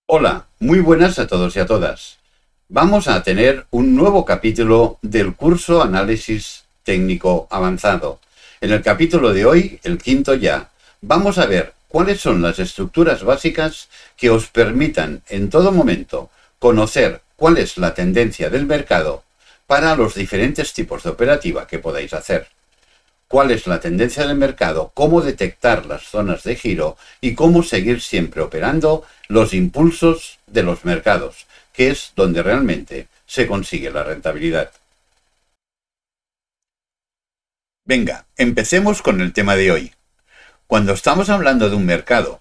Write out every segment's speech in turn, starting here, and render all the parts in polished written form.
Hola, muy buenas a todos y a todas. Vamos a tener un nuevo capítulo del curso Análisis Técnico Avanzado. En el capítulo de hoy, el quinto ya, vamos a ver cuáles son las estructuras básicas que os permitan en todo momento conocer cuál es la tendencia del mercado para los diferentes tipos de operativa que podáis hacer. Cuál es la tendencia del mercado, cómo detectar las zonas de giro y cómo seguir siempre operando los impulsos de los mercados, que es donde realmente se consigue la rentabilidad. Venga, empecemos con el tema de hoy. Cuando estamos hablando de un mercado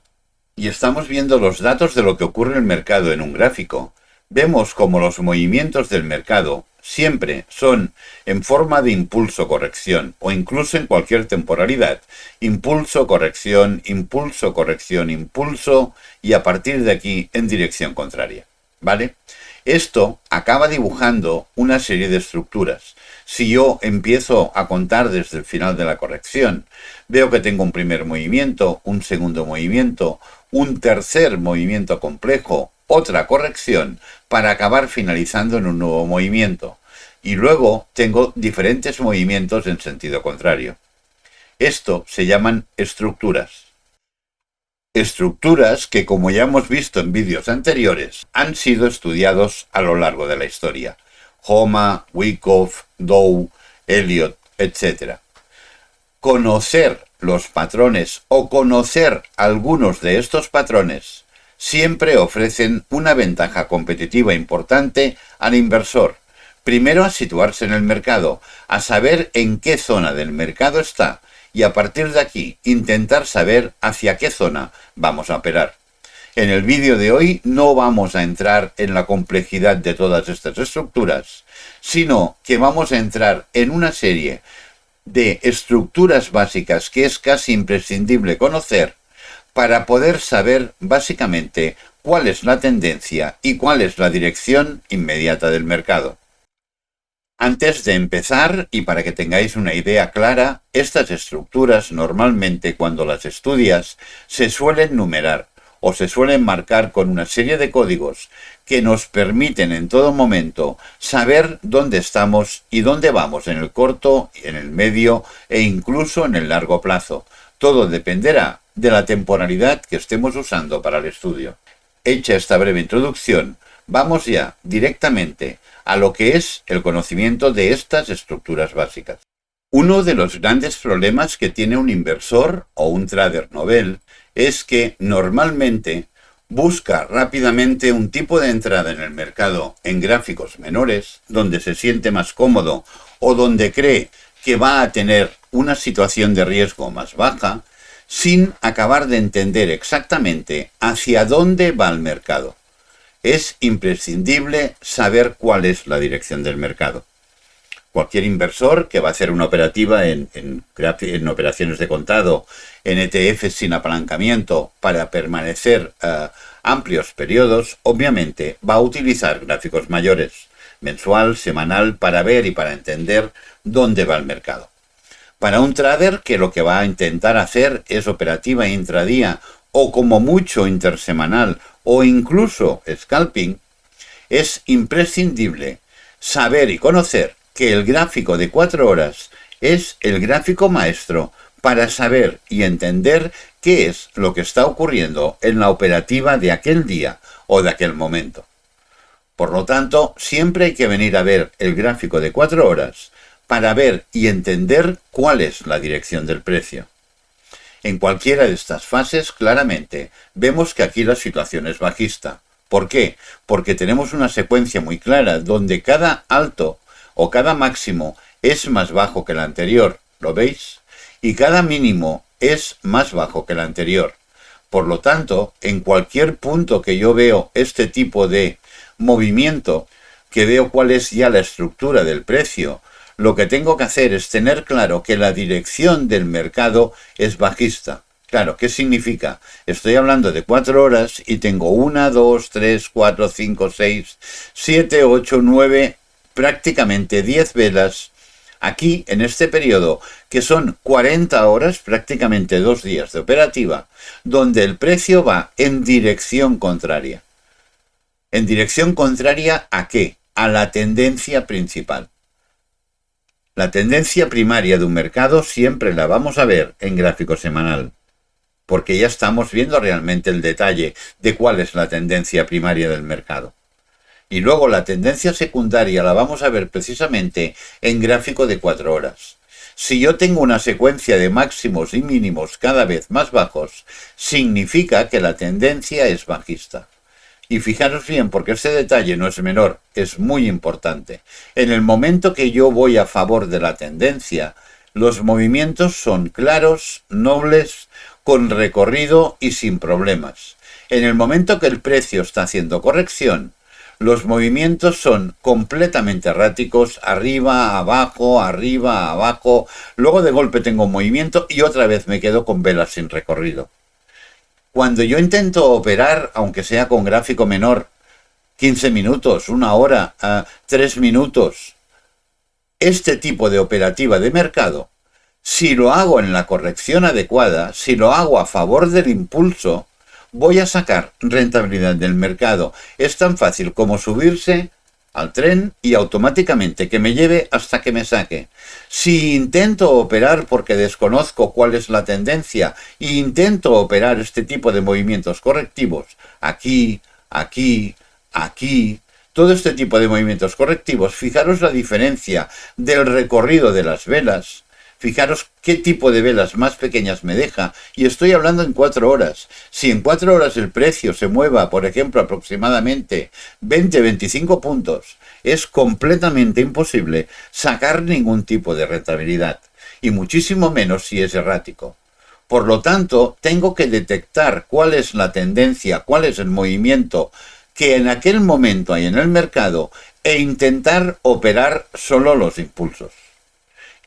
y estamos viendo los datos de lo que ocurre en el mercado en un gráfico, vemos como los movimientos del mercado siempre son en forma de impulso-corrección o incluso en cualquier temporalidad. Impulso-corrección, impulso-corrección, impulso y a partir de aquí en dirección contraria. ¿Vale? Esto acaba dibujando una serie de estructuras. Si yo empiezo a contar desde el final de la corrección, veo que tengo un primer movimiento, un segundo movimiento, un tercer movimiento complejo, otra corrección, para acabar finalizando en un nuevo movimiento. Y luego tengo diferentes movimientos en sentido contrario. Esto se llaman estructuras. Estructuras que, como ya hemos visto en vídeos anteriores, han sido estudiados a lo largo de la historia. Homa, Wyckoff, Dow, Elliott, etc. Conocer los patrones o conocer algunos de estos patrones siempre ofrecen una ventaja competitiva importante al inversor. Primero, a situarse en el mercado, a saber en qué zona del mercado está y a partir de aquí intentar saber hacia qué zona vamos a operar. En el vídeo de hoy no vamos a entrar en la complejidad de todas estas estructuras, sino que vamos a entrar en una serie de estructuras básicas que es casi imprescindible conocer para poder saber básicamente cuál es la tendencia y cuál es la dirección inmediata del mercado. Antes de empezar, y para que tengáis una idea clara, estas estructuras normalmente cuando las estudias se suelen numerar o se suelen marcar con una serie de códigos que nos permiten en todo momento saber dónde estamos y dónde vamos en el corto, en el medio e incluso en el largo plazo. Todo dependerá de la temporalidad que estemos usando para el estudio. Hecha esta breve introducción, vamos ya directamente a lo que es el conocimiento de estas estructuras básicas. Uno de los grandes problemas que tiene un inversor o un trader novel es que normalmente busca rápidamente un tipo de entrada en el mercado en gráficos menores, donde se siente más cómodo o donde cree que va a tener una situación de riesgo más baja, sin acabar de entender exactamente hacia dónde va el mercado. Es imprescindible saber cuál es la dirección del mercado. Cualquier inversor que va a hacer una operativa en operaciones de contado, en ETFs sin apalancamiento para permanecer amplios periodos, obviamente va a utilizar gráficos mayores, mensual, semanal, para ver y para entender dónde va el mercado. Para un trader que lo que va a intentar hacer es operativa intradía o como mucho intersemanal o incluso scalping, es imprescindible saber y conocer que el gráfico de 4 horas es el gráfico maestro para saber y entender qué es lo que está ocurriendo en la operativa de aquel día o de aquel momento. Por lo tanto, siempre hay que venir a ver el gráfico de 4 horas para ver y entender cuál es la dirección del precio. En cualquiera de estas fases, claramente, vemos que aquí la situación es bajista. ¿Por qué? Porque tenemos una secuencia muy clara donde cada alto o cada máximo es más bajo que el anterior, ¿lo veis? Y cada mínimo es más bajo que el anterior. Por lo tanto, en cualquier punto que yo veo este tipo de movimiento, que veo cuál es ya la estructura del precio, lo que tengo que hacer es tener claro que la dirección del mercado es bajista. Claro, ¿qué significa? Estoy hablando de 4 horas y tengo 1, 2, 3, 4, 5, 6, 7, 8, 9, prácticamente 10 velas Aquí, en este periodo, que son 40 horas, prácticamente 2 días de operativa, donde el precio va en dirección contraria. ¿En dirección contraria a qué? A la tendencia principal. La tendencia primaria de un mercado siempre la vamos a ver en gráfico semanal, porque ya estamos viendo realmente el detalle de cuál es la tendencia primaria del mercado. Y luego la tendencia secundaria la vamos a ver precisamente en gráfico de 4 horas. Si yo tengo una secuencia de máximos y mínimos cada vez más bajos, significa que la tendencia es bajista. Y fijaros bien, porque este detalle no es menor, es muy importante. En el momento que yo voy a favor de la tendencia, los movimientos son claros, nobles, con recorrido y sin problemas. En el momento que el precio está haciendo corrección, los movimientos son completamente erráticos, arriba, abajo, luego de golpe tengo un movimiento y otra vez me quedo con velas sin recorrido. Cuando yo intento operar, aunque sea con gráfico menor, 15 minutos, 1 hora, 3 minutos, este tipo de operativa de mercado, si lo hago en la corrección adecuada, si lo hago a favor del impulso, voy a sacar rentabilidad del mercado. Es tan fácil como subirse al tren y automáticamente que me lleve hasta que me saque. Si intento operar porque desconozco cuál es la tendencia e intento operar este tipo de movimientos correctivos, aquí, todo este tipo de movimientos correctivos, fijaros la diferencia del recorrido de las velas. Fijaros qué tipo de velas más pequeñas me deja, y estoy hablando en 4 horas. Si en 4 horas el precio se mueva, por ejemplo, aproximadamente 20-25 puntos, es completamente imposible sacar ningún tipo de rentabilidad, y muchísimo menos si es errático. Por lo tanto, tengo que detectar cuál es la tendencia, cuál es el movimiento que en aquel momento hay en el mercado, e intentar operar solo los impulsos.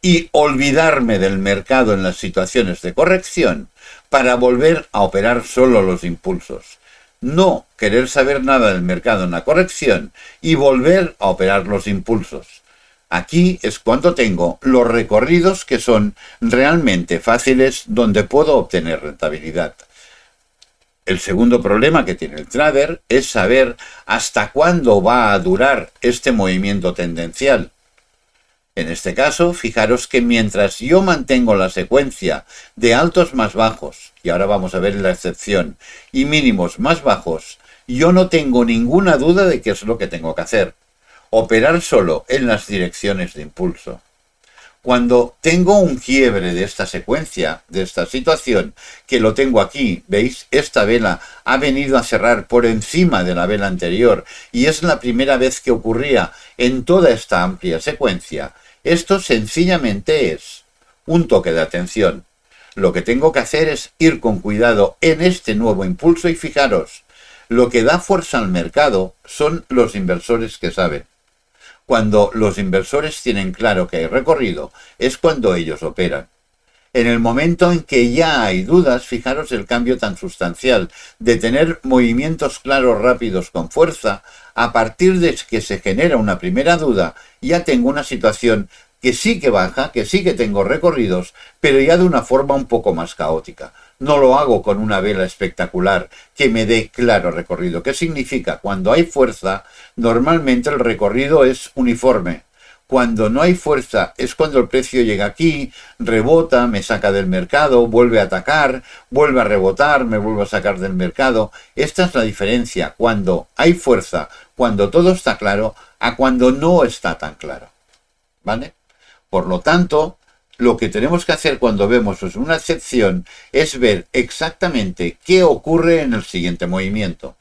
Y olvidarme del mercado en las situaciones de corrección para volver a operar solo los impulsos. No querer saber nada del mercado en la corrección y volver a operar los impulsos. Aquí es cuando tengo los recorridos que son realmente fáciles donde puedo obtener rentabilidad. El segundo problema que tiene el trader es saber hasta cuándo va a durar este movimiento tendencial. En este caso, fijaros que mientras yo mantengo la secuencia de altos más bajos, y ahora vamos a ver la excepción, y mínimos más bajos, yo no tengo ninguna duda de qué es lo que tengo que hacer. Operar solo en las direcciones de impulso. Cuando tengo un quiebre de esta secuencia, de esta situación, que lo tengo aquí, ¿veis? Esta vela ha venido a cerrar por encima de la vela anterior, y es la primera vez que ocurría en toda esta amplia secuencia. Esto sencillamente es un toque de atención. Lo que tengo que hacer es ir con cuidado en este nuevo impulso y fijaros, lo que da fuerza al mercado son los inversores que saben. Cuando los inversores tienen claro que hay recorrido, es cuando ellos operan. En el momento en que ya hay dudas, fijaros el cambio tan sustancial de tener movimientos claros, rápidos, con fuerza, a partir de que se genera una primera duda, ya tengo una situación que sí que baja, que sí que tengo recorridos, pero ya de una forma un poco más caótica. No lo hago con una vela espectacular que me dé claro recorrido. ¿Qué significa? Cuando hay fuerza, normalmente el recorrido es uniforme. Cuando no hay fuerza es cuando el precio llega aquí, rebota, me saca del mercado, vuelve a atacar, vuelve a rebotar, me vuelve a sacar del mercado. Esta es la diferencia cuando hay fuerza, cuando todo está claro, a cuando no está tan claro. ¿Vale? Por lo tanto, lo que tenemos que hacer cuando vemos una excepción es ver exactamente qué ocurre en el siguiente movimiento.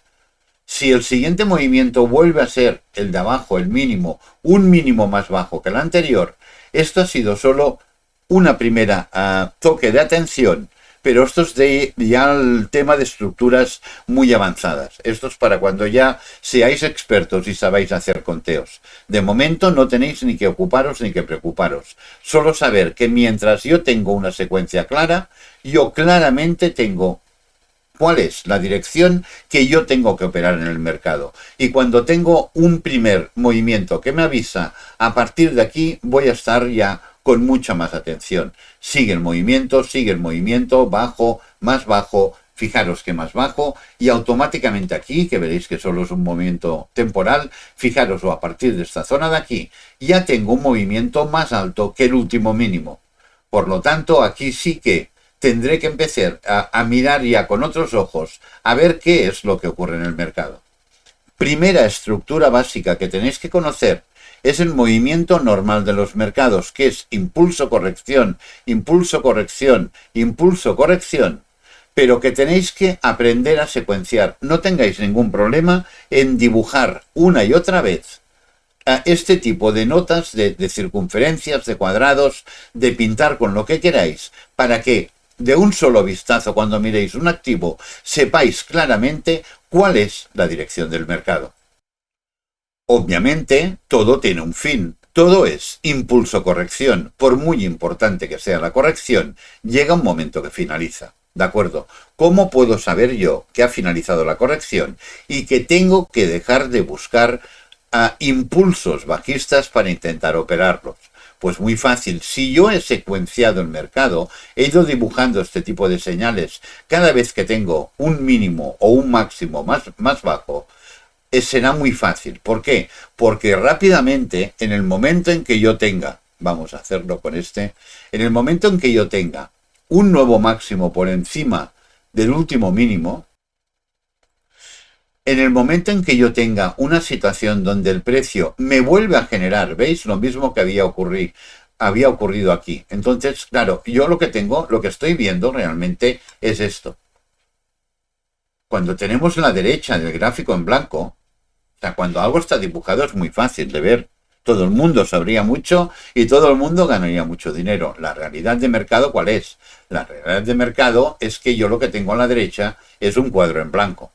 Si el siguiente movimiento vuelve a ser el de abajo, el mínimo, un mínimo más bajo que el anterior, esto ha sido solo una primera toque de atención, pero esto es ya el tema de estructuras muy avanzadas. Esto es para cuando ya seáis expertos y sabáis hacer conteos. De momento no tenéis ni que ocuparos ni que preocuparos. Solo saber que mientras yo tengo una secuencia clara, yo claramente tengo cuál es la dirección que yo tengo que operar en el mercado. Y cuando tengo un primer movimiento que me avisa, a partir de aquí voy a estar ya con mucha más atención. Sigue el movimiento, bajo, fijaros que más bajo, y automáticamente aquí, que veréis que solo es un movimiento temporal, fijaros, o a partir de esta zona de aquí, ya tengo un movimiento más alto que el último mínimo. Por lo tanto, aquí sí que tendré que empezar a mirar ya con otros ojos, a ver qué es lo que ocurre en el mercado. Primera estructura básica que tenéis que conocer es el movimiento normal de los mercados, que es impulso, corrección, impulso, corrección, impulso, corrección, pero que tenéis que aprender a secuenciar. No tengáis ningún problema en dibujar una y otra vez este tipo de notas, de circunferencias, de cuadrados, de pintar con lo que queráis, para que de un solo vistazo, cuando miréis un activo, sepáis claramente cuál es la dirección del mercado. Obviamente, todo tiene un fin. Todo es impulso-corrección. Por muy importante que sea la corrección, llega un momento que finaliza. ¿De acuerdo? ¿Cómo puedo saber yo que ha finalizado la corrección y que tengo que dejar de buscar impulsos bajistas para intentar operarlos? Pues muy fácil. Si yo he secuenciado el mercado, he ido dibujando este tipo de señales cada vez que tengo un mínimo o un máximo más bajo, será muy fácil. ¿Por qué? Porque rápidamente, en el momento en que yo tenga, vamos a hacerlo con en el momento en que yo tenga un nuevo máximo por encima del último mínimo, en el momento en que yo tenga una situación donde el precio me vuelve a generar, ¿veis? Lo mismo que había ocurrido aquí. Entonces, claro, yo lo que estoy viendo realmente es esto. Cuando tenemos la derecha del gráfico en blanco, o sea, cuando algo está dibujado es muy fácil de ver. Todo el mundo sabría mucho y todo el mundo ganaría mucho dinero. La realidad de mercado, ¿cuál es? La realidad de mercado es que yo lo que tengo a la derecha es un cuadro en blanco.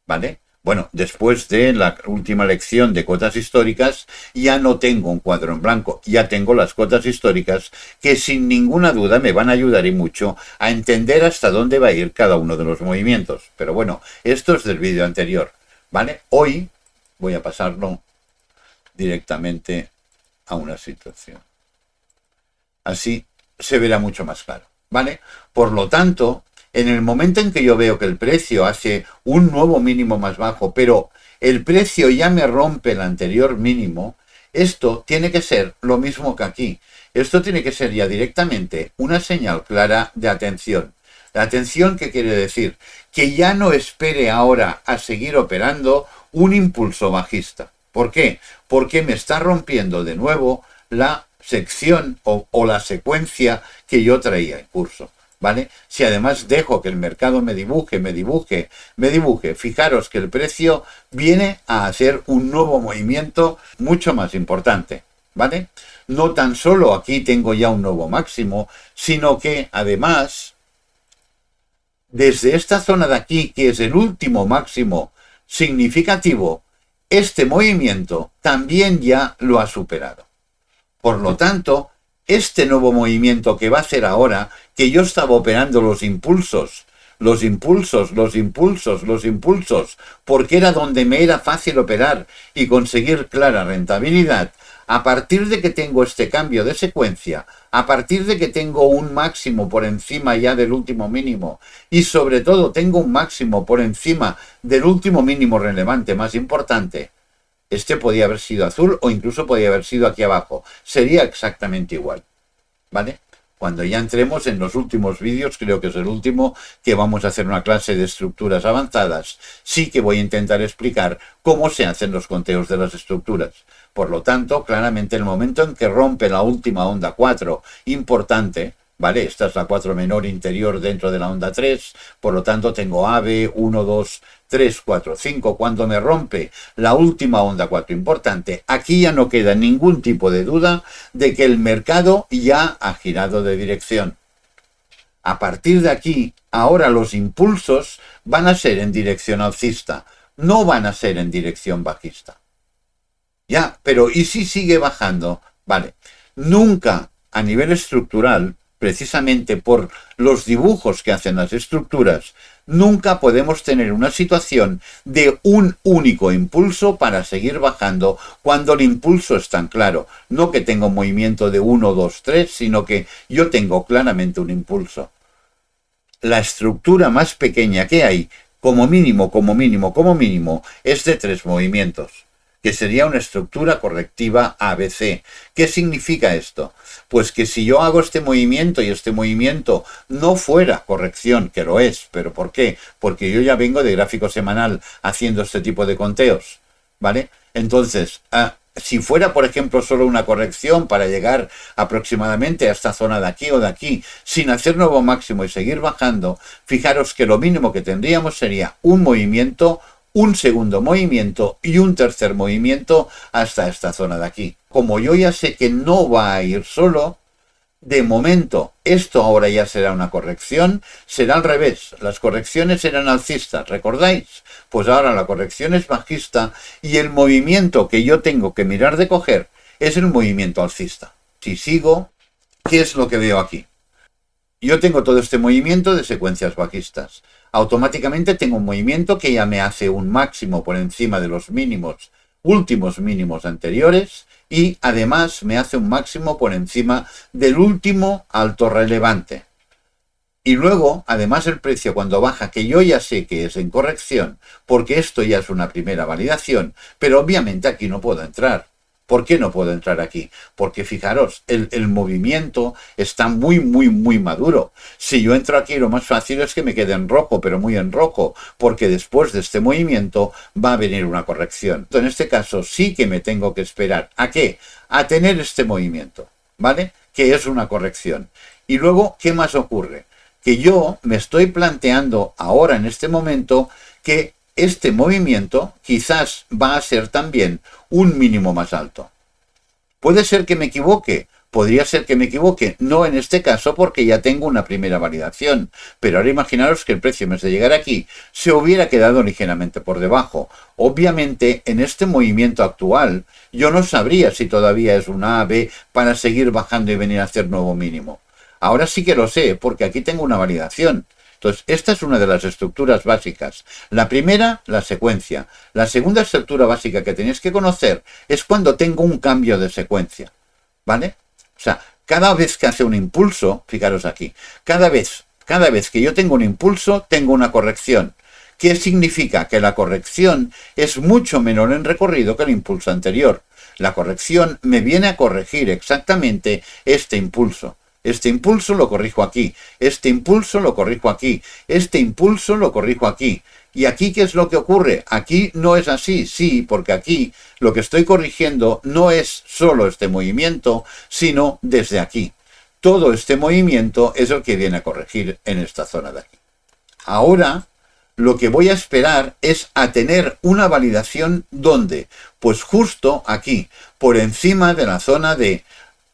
¿Vale? Bueno, después de la última lección de cotas históricas, ya no tengo un cuadro en blanco, ya tengo las cotas históricas que sin ninguna duda me van a ayudar y mucho a entender hasta dónde va a ir cada uno de los movimientos. Pero bueno, esto es del vídeo anterior, ¿vale? Hoy voy a pasarlo directamente a una situación. Así se verá mucho más claro, ¿vale? Por lo tanto, en el momento en que yo veo que el precio hace un nuevo mínimo más bajo, pero el precio ya me rompe el anterior mínimo, esto tiene que ser lo mismo que aquí. Esto tiene que ser ya directamente una señal clara de atención. La atención, ¿qué quiere decir? Que ya no espere ahora a seguir operando un impulso bajista. ¿Por qué? Porque me está rompiendo de nuevo la sección o la secuencia que yo traía en curso. ¿Vale? Si además dejo que el mercado me dibuje, fijaros que el precio viene a hacer un nuevo movimiento mucho más importante, ¿vale? No tan solo aquí tengo ya un nuevo máximo, sino que además, desde esta zona de aquí, que es el último máximo significativo, este movimiento también ya lo ha superado. Por lo tanto, este nuevo movimiento que va a hacer ahora, que yo estaba operando los impulsos, porque era donde me era fácil operar y conseguir clara rentabilidad, a partir de que tengo este cambio de secuencia, a partir de que tengo un máximo por encima ya del último mínimo y sobre todo tengo un máximo por encima del último mínimo relevante más importante, este podía haber sido azul o incluso podía haber sido aquí abajo. Sería exactamente igual, ¿vale? Cuando ya entremos en los últimos vídeos, creo que es el último, que vamos a hacer una clase de estructuras avanzadas, sí que voy a intentar explicar cómo se hacen los conteos de las estructuras. Por lo tanto, claramente el momento en que rompe la última onda 4, importante, ¿vale? Esta es la 4 menor interior dentro de la onda 3, por lo tanto tengo AB 1, 2, 3, 4, 5. Cuando me rompe la última onda 4 importante, aquí ya no queda ningún tipo de duda de que el mercado ya ha girado de dirección. A partir de aquí, ahora los impulsos van a ser en dirección alcista, no van a ser en dirección bajista. Ya, pero ¿y si sigue bajando? Vale, nunca a nivel estructural precisamente por los dibujos que hacen las estructuras, nunca podemos tener una situación de un único impulso para seguir bajando cuando el impulso es tan claro. No que tenga un movimiento de 1, 2, 3, sino que yo tengo claramente un impulso. La estructura más pequeña que hay, como mínimo, es de 3 movimientos, que sería una estructura correctiva ABC. ¿Qué significa esto? Pues que si yo hago este movimiento y este movimiento no fuera corrección, que lo es, ¿pero por qué? Porque yo ya vengo de gráfico semanal haciendo este tipo de conteos, ¿vale? Entonces, si fuera, por ejemplo, solo una corrección para llegar aproximadamente a esta zona de aquí o de aquí, sin hacer nuevo máximo y seguir bajando, fijaros que lo mínimo que tendríamos sería un movimiento, un segundo movimiento y un tercer movimiento hasta esta zona de aquí. Como yo ya sé que no va a ir solo, de momento esto ahora ya será una corrección, será al revés, las correcciones eran alcistas, ¿recordáis? Pues ahora la corrección es bajista y el movimiento que yo tengo que mirar de coger es el movimiento alcista. Si sigo, ¿qué es lo que veo aquí? Yo tengo todo este movimiento de secuencias bajistas. Automáticamente tengo un movimiento que ya me hace un máximo por encima de los mínimos, últimos mínimos anteriores, y además me hace un máximo por encima del último alto relevante. Y luego, además el precio cuando baja, que yo ya sé que es en corrección, porque esto ya es una primera validación, pero obviamente aquí no puedo entrar. ¿Por qué no puedo entrar aquí? Porque fijaros, el movimiento está muy maduro. Si yo entro aquí, lo más fácil es que me quede en rojo, pero muy en rojo, porque después de este movimiento va a venir una corrección. En este caso sí que me tengo que esperar. ¿A qué? A tener este movimiento, ¿vale? Que es una corrección. Y luego, ¿qué más ocurre? Que yo me estoy planteando ahora en este momento que este movimiento quizás va a ser también un mínimo más alto. ¿Puede ser que me equivoque? Podría ser que me equivoque, no en este caso porque ya tengo una primera validación, pero ahora imaginaros que el precio en vez de llegar aquí se hubiera quedado ligeramente por debajo. Obviamente en este movimiento actual yo no sabría si todavía es una A, B para seguir bajando y venir a hacer nuevo mínimo. Ahora sí que lo sé porque aquí tengo una validación. Entonces, esta es una de las estructuras básicas. La primera, la secuencia. La segunda estructura básica que tenéis que conocer es cuando tengo un cambio de secuencia, ¿vale? O sea, cada vez que hace un impulso, fijaros aquí, cada vez que yo tengo un impulso, tengo una corrección. ¿Qué significa? Que la corrección es mucho menor en recorrido que el impulso anterior. La corrección me viene a corregir exactamente este impulso. Este impulso lo corrijo aquí, este impulso lo corrijo aquí, este impulso lo corrijo aquí. ¿Y aquí qué es lo que ocurre? Aquí no es así, sí, porque aquí lo que estoy corrigiendo no es solo este movimiento, sino desde aquí. Todo este movimiento es el que viene a corregir en esta zona de aquí. Ahora, lo que voy a esperar es a tener una validación ¿dónde? Pues justo aquí, por encima de la zona de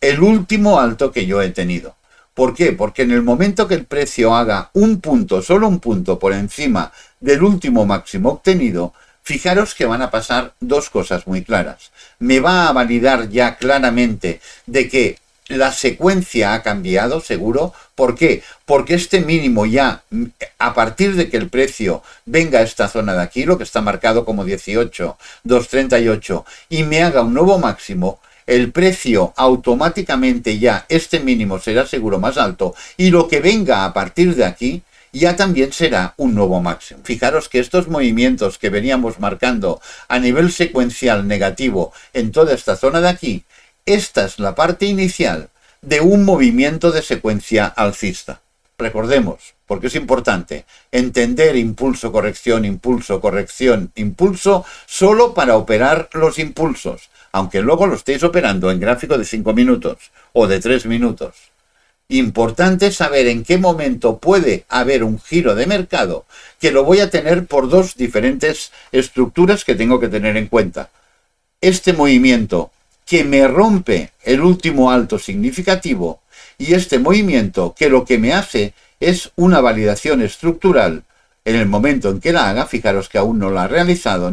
el último alto que yo he tenido. ¿Por qué? Porque en el momento que el precio haga un punto, solo un punto por encima del último máximo obtenido, fijaros que van a pasar dos cosas muy claras. Me va a validar ya claramente de que la secuencia ha cambiado, seguro. ¿Por qué? Porque este mínimo ya, a partir de que el precio venga a esta zona de aquí, lo que está marcado como 18,238, y me haga un nuevo máximo, el precio automáticamente ya, este mínimo será seguro más alto y lo que venga a partir de aquí ya también será un nuevo máximo. Fijaros que estos movimientos que veníamos marcando a nivel secuencial negativo en toda esta zona de aquí, esta es la parte inicial de un movimiento de secuencia alcista. Recordemos, porque es importante, entender impulso, corrección, impulso, solo para operar los impulsos, aunque luego lo estéis operando en gráfico de 5 minutos o de 3 minutos. Importante saber en qué momento puede haber un giro de mercado, que lo voy a tener por dos diferentes estructuras que tengo que tener en cuenta. Este movimiento que me rompe el último alto significativo y este movimiento que lo que me hace es una validación estructural en el momento en que la haga. Fijaros que aún no la ha realizado,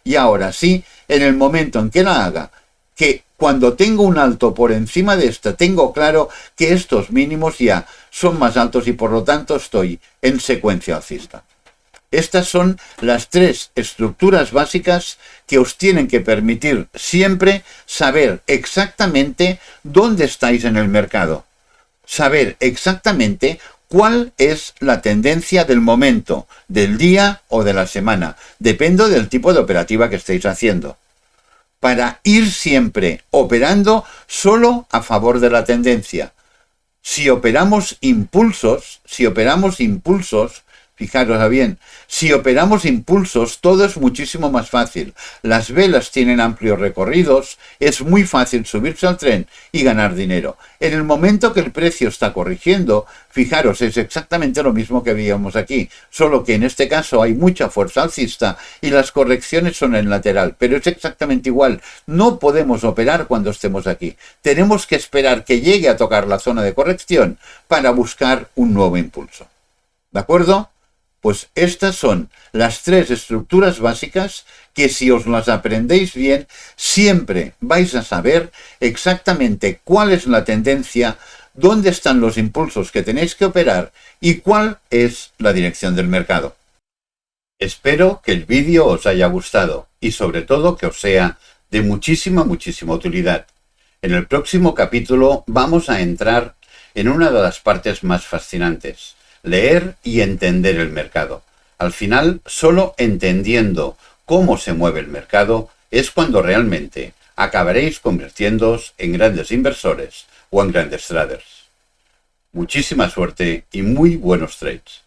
y ahora sí, en el momento en que la haga, que Cuando tengo un alto por encima de esta, tengo claro que estos mínimos ya son más altos y por lo tanto estoy en secuencia alcista. Estas son las tres estructuras básicas que os tienen que permitir siempre saber exactamente dónde estáis en el mercado. Saber exactamente cuál es la tendencia del momento, del día o de la semana. Depende del tipo de operativa que estéis haciendo. Para ir siempre operando solo a favor de la tendencia. Si operamos impulsos, fijaros bien, si operamos impulsos, todo es muchísimo más fácil. Las velas tienen amplios recorridos, es muy fácil subirse al tren y ganar dinero. En el momento que el precio está corrigiendo, fijaros, es exactamente lo mismo que veíamos aquí, solo que en este caso hay mucha fuerza alcista y las correcciones son en lateral, pero es exactamente igual. No podemos operar cuando estemos aquí. Tenemos que esperar que llegue a tocar la zona de corrección para buscar un nuevo impulso. ¿De acuerdo? Pues estas son las tres estructuras básicas que si os las aprendéis bien, siempre vais a saber exactamente cuál es la tendencia, dónde están los impulsos que tenéis que operar y cuál es la dirección del mercado. Espero que el vídeo os haya gustado y sobre todo que os sea de muchísima utilidad. En el próximo capítulo vamos a entrar en una de las partes más fascinantes. Leer y entender el mercado. Al final, solo entendiendo cómo se mueve el mercado es cuando realmente acabaréis convirtiéndoos en grandes inversores o en grandes traders. Muchísima suerte y muy buenos trades.